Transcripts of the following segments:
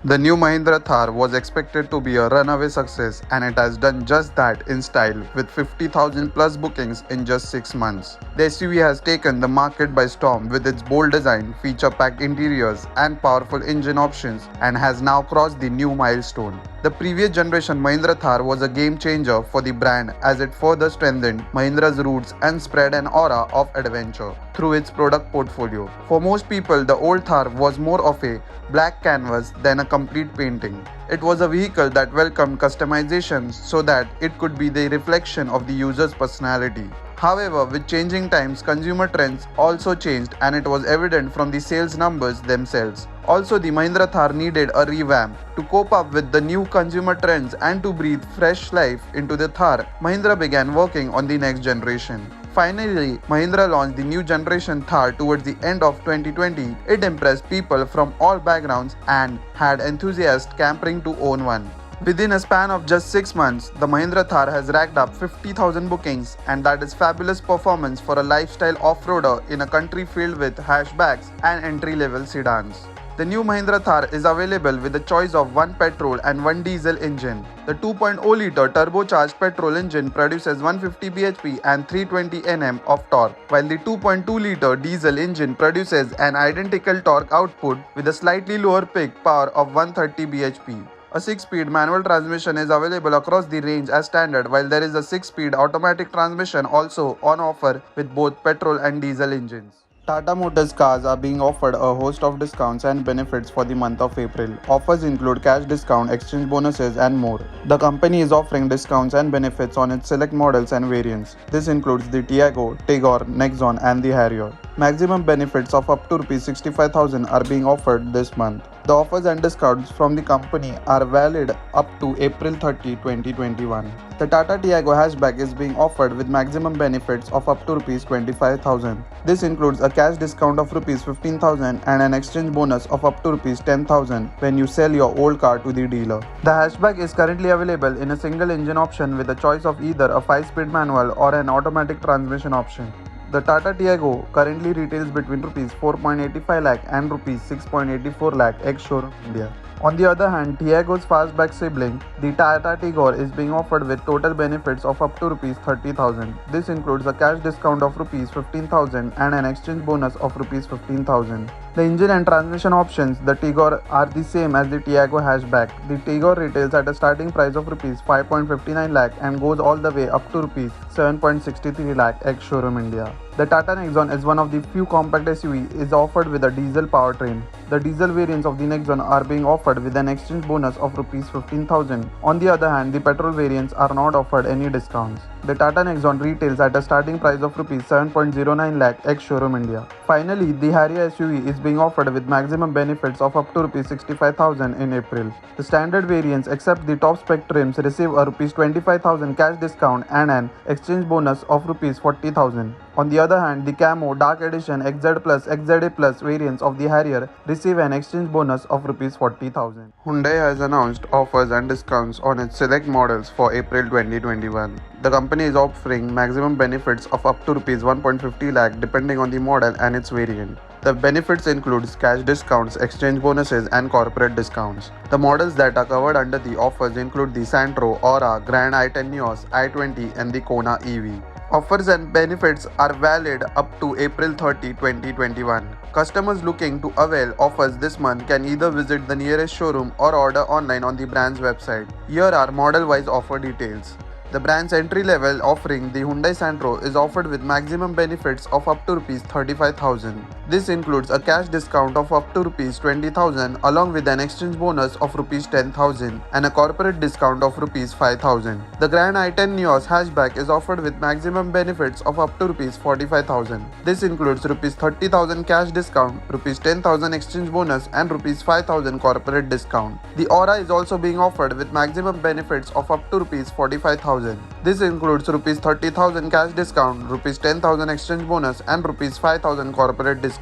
The new Mahindra Thar was expected to be a runaway success, and it has done just that in style with 50,000 plus bookings in just 6 months. The SUV has taken the market by storm with its bold design, feature-packed interiors and powerful engine options, and has now crossed the new milestone. The previous generation Mahindra Thar was a game changer for the brand as it further strengthened Mahindra's roots and spread an aura of adventure through its product portfolio. For most people, the old Thar was more of a black canvas than a complete painting. It was a vehicle that welcomed customizations so that it could be the reflection of the user's personality. However, with changing times, consumer trends also changed, and it was evident from the sales numbers themselves. Also, the Mahindra Thar needed a revamp. To cope up with the new consumer trends and to breathe fresh life into the Thar, Mahindra began working on the next generation. Finally, Mahindra launched the new generation Thar towards the end of 2020. It impressed people from all backgrounds and had enthusiasts campering to own one. Within a span of just 6 months, the Mahindra Thar has racked up 50,000 bookings, and that is fabulous performance for a lifestyle off-roader in a country filled with hatchbacks and entry-level sedans. The new Mahindra Thar is available with a choice of one petrol and one diesel engine. The 2.0-liter turbocharged petrol engine produces 150 bhp and 320 Nm of torque, while the 2.2-liter diesel engine produces an identical torque output with a slightly lower peak power of 130 bhp. A 6-speed manual transmission is available across the range as standard, while there is a 6-speed automatic transmission also on offer with both petrol and diesel engines. Tata Motors cars are being offered a host of discounts and benefits for the month of April. Offers include cash discount, exchange bonuses, and more. The company is offering discounts and benefits on its select models and variants. This includes the Tiago, Tigor, Nexon, and the Harrier. Maximum benefits of up to Rs 65,000 are being offered this month. The offers and discounts from the company are valid up to April 30, 2021. The Tata Tiago hatchback is being offered with maximum benefits of up to Rs 25,000. This includes a cash discount of Rs 15,000 and an exchange bonus of up to Rs 10,000 when you sell your old car to the dealer. The hatchback is currently available in a single engine option with a choice of either a 5-speed manual or an automatic transmission option. The Tata Tiago currently retails between Rs 4.85 lakh and Rs 6.84 lakh ex-showroom India. On the other hand, Tiago's fastback sibling, the Tata Tigor, is being offered with total benefits of up to Rs 30,000. This includes a cash discount of Rs 15,000 and an exchange bonus of Rs 15,000. The engine and transmission options, the Tigor, are the same as the Tiago hatchback. The Tigor retails at a starting price of Rs 5.59 lakh and goes all the way up to Rs 7.63 lakh ex-showroom India. The Tata Nexon is one of the few compact SUV is offered with a diesel powertrain. The diesel variants of the Nexon are being offered with an exchange bonus of Rs 15,000. On the other hand, the petrol variants are not offered any discounts. The Tata Nexon retails at a starting price of Rs 7.09 lakh ex-showroom India. Finally, the Harrier SUV is being offered with maximum benefits of up to Rs 65,000 in April. The standard variants except the top spec trims receive a Rs 25,000 cash discount and an exchange bonus of Rs 40,000. On the other hand, the Camo, Dark Edition, XZ Plus, XZA Plus variants of the Harrier receive an exchange bonus of Rs 40,000. Hyundai has announced offers and discounts on its select models for April 2021. The company is offering maximum benefits of up to Rs 1.50 lakh depending on the model and its variant. The benefits include cash discounts, exchange bonuses, and corporate discounts. The models that are covered under the offers include the Santro, Aura, Grand i10 Nios, i20, and the Kona EV. Offers and benefits are valid up to April 30, 2021. Customers looking to avail offers this month can either visit the nearest showroom or order online on the brand's website. Here are model-wise offer details. The brand's entry-level offering, the Hyundai Santro, is offered with maximum benefits of up to Rs 35,000. This includes a cash discount of up to Rs 20,000 along with an exchange bonus of Rs 10,000 and a corporate discount of Rs 5,000. The Grand i10 Nios hatchback is offered with maximum benefits of up to Rs 45,000. This includes Rs 30,000 cash discount, Rs 10,000 exchange bonus, and Rs 5,000 corporate discount. The Aura is also being offered with maximum benefits of up to Rs 45,000. This includes Rs 30,000 cash discount, Rs 10,000 exchange bonus, and Rs 5,000 corporate discount.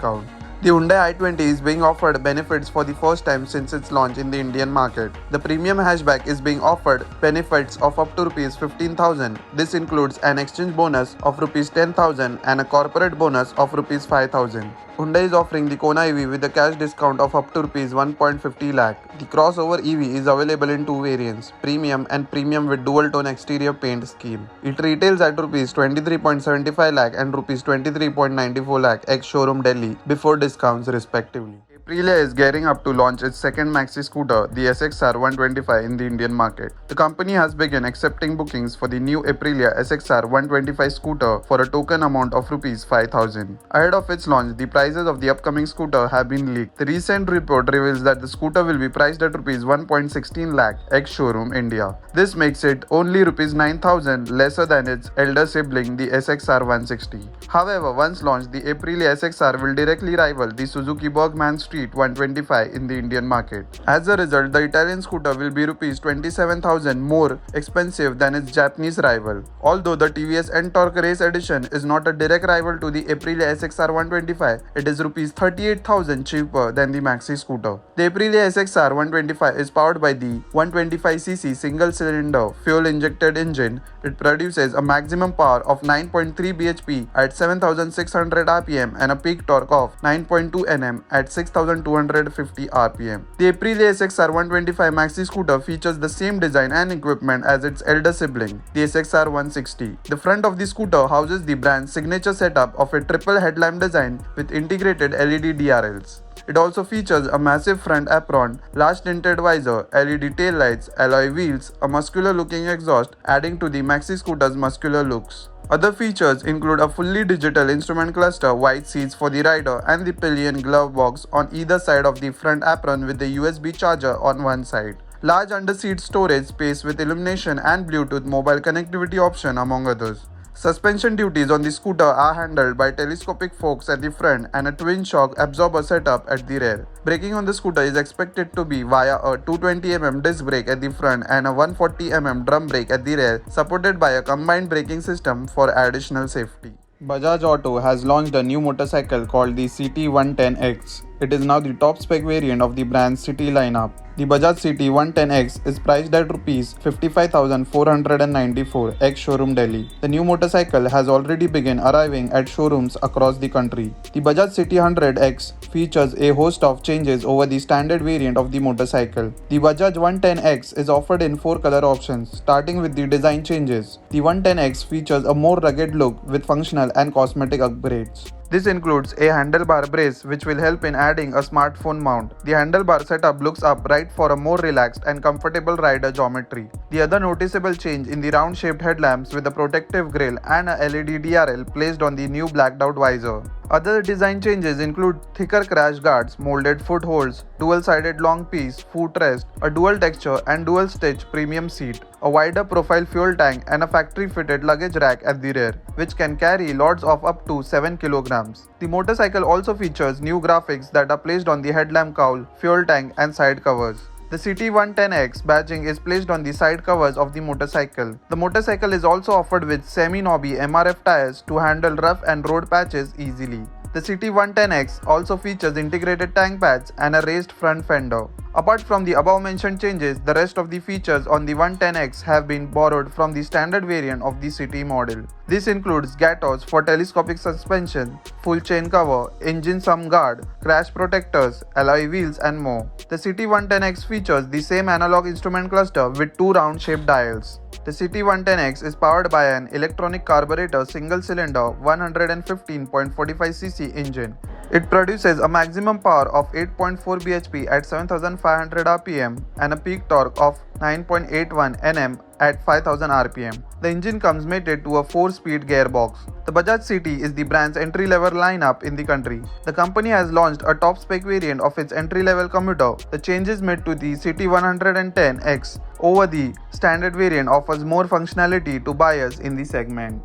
The Hyundai i20 is being offered benefits for the first time since its launch in the Indian market. The premium hatchback is being offered benefits of up to Rs 15,000. This includes an exchange bonus of Rs 10,000 and a corporate bonus of Rs 5,000. Hyundai is offering the Kona EV with a cash discount of up to Rs 1.50 lakh. The crossover EV is available in two variants, premium and premium with dual tone exterior paint scheme. It retails at Rs 23.75 lakh and Rs 23.94 lakh ex-showroom Delhi before discounts respectively. Aprilia is gearing up to launch its second maxi scooter, the SXR 125, in the Indian market. The company has begun accepting bookings for the new Aprilia SXR 125 scooter for a token amount of Rs 5,000. Ahead of its launch, the prices of the upcoming scooter have been leaked. The recent report reveals that the scooter will be priced at Rs 1.16 lakh ex-showroom India. This makes it only Rs 9,000 lesser than its elder sibling, the SXR 160. However, once launched, the Aprilia SXR will directly rival the Suzuki Bergman Street 125 in the Indian market. As a result, the Italian scooter will be Rs 27,000 more expensive than its Japanese rival. Although the TVS N-Torque Race Edition is not a direct rival to the Aprilia SXR 125, it is Rs 38,000 cheaper than the maxi scooter. The Aprilia SXR 125 is powered by the 125cc single-cylinder fuel-injected engine. It produces a maximum power of 9.3 bhp at 7,600 rpm and a peak torque of 9.2 Nm at 6,250 rpm. The Aprilia SXR 125 maxi scooter features the same design and equipment as its elder sibling, the SXR 160. The front of the scooter houses the brand's signature setup of a triple headlamp design with integrated LED DRLs. It also features a massive front apron, large tinted visor, LED taillights, alloy wheels, a muscular-looking exhaust, adding to the maxi scooter's muscular looks. Other features include a fully digital instrument cluster, wide seats for the rider, and the pillion glove box on either side of the front apron with the USB charger on one side. Large under-seat storage space with illumination and Bluetooth mobile connectivity option, among others. Suspension duties on the scooter are handled by telescopic forks at the front and a twin shock absorber setup at the rear. Braking on the scooter is expected to be via a 220mm disc brake at the front and a 140mm drum brake at the rear, supported by a combined braking system for additional safety. Bajaj Auto has launched a new motorcycle called the CT110X. It is now the top spec variant of the brand's City lineup. The Bajaj CT110X is priced at Rs 55,494 ex-showroom Delhi. The new motorcycle has already begun arriving at showrooms across the country. The Bajaj CT100X features a host of changes over the standard variant of the motorcycle. The Bajaj 110X is offered in 4 color options, starting with the design changes. The 110X features a more rugged look with functional and cosmetic upgrades. This includes a handlebar brace which will help in adding a smartphone mount. The handlebar setup looks upright for a more relaxed and comfortable rider geometry. The other noticeable change in the round-shaped headlamps with a protective grille and a LED DRL placed on the new blacked-out visor. Other design changes include thicker crash guards, molded footholds, dual-sided long piece footrest, a dual texture and dual stitch premium seat, a wider profile fuel tank and a factory-fitted luggage rack at the rear, which can carry loads of up to 7 kilograms. The motorcycle also features new graphics that are placed on the headlamp cowl, fuel tank and side covers. The CT110X badging is placed on the side covers of the motorcycle. The motorcycle is also offered with semi-knobby MRF tires to handle rough and road patches easily. The CT110X also features integrated tank pads and a raised front fender. Apart from the above mentioned changes, the rest of the features on the 110X have been borrowed from the standard variant of the City model. This includes gatos for telescopic suspension, full chain cover, engine sum guard, crash protectors, alloy wheels and more. The CT110X features the same analog instrument cluster with 2 round-shaped dials. The CT110X is powered by an electronic carburetor single-cylinder 115.45cc engine. It produces a maximum power of 8.4 bhp at 7,500 rpm and a peak torque of 9.81 Nm at 5,000 rpm. The engine comes mated to a 4-speed gearbox. The Bajaj City is the brand's entry-level lineup in the country. The company has launched a top-spec variant of its entry-level commuter. The changes made to the CT110X over the standard variant offers more functionality to buyers in the segment.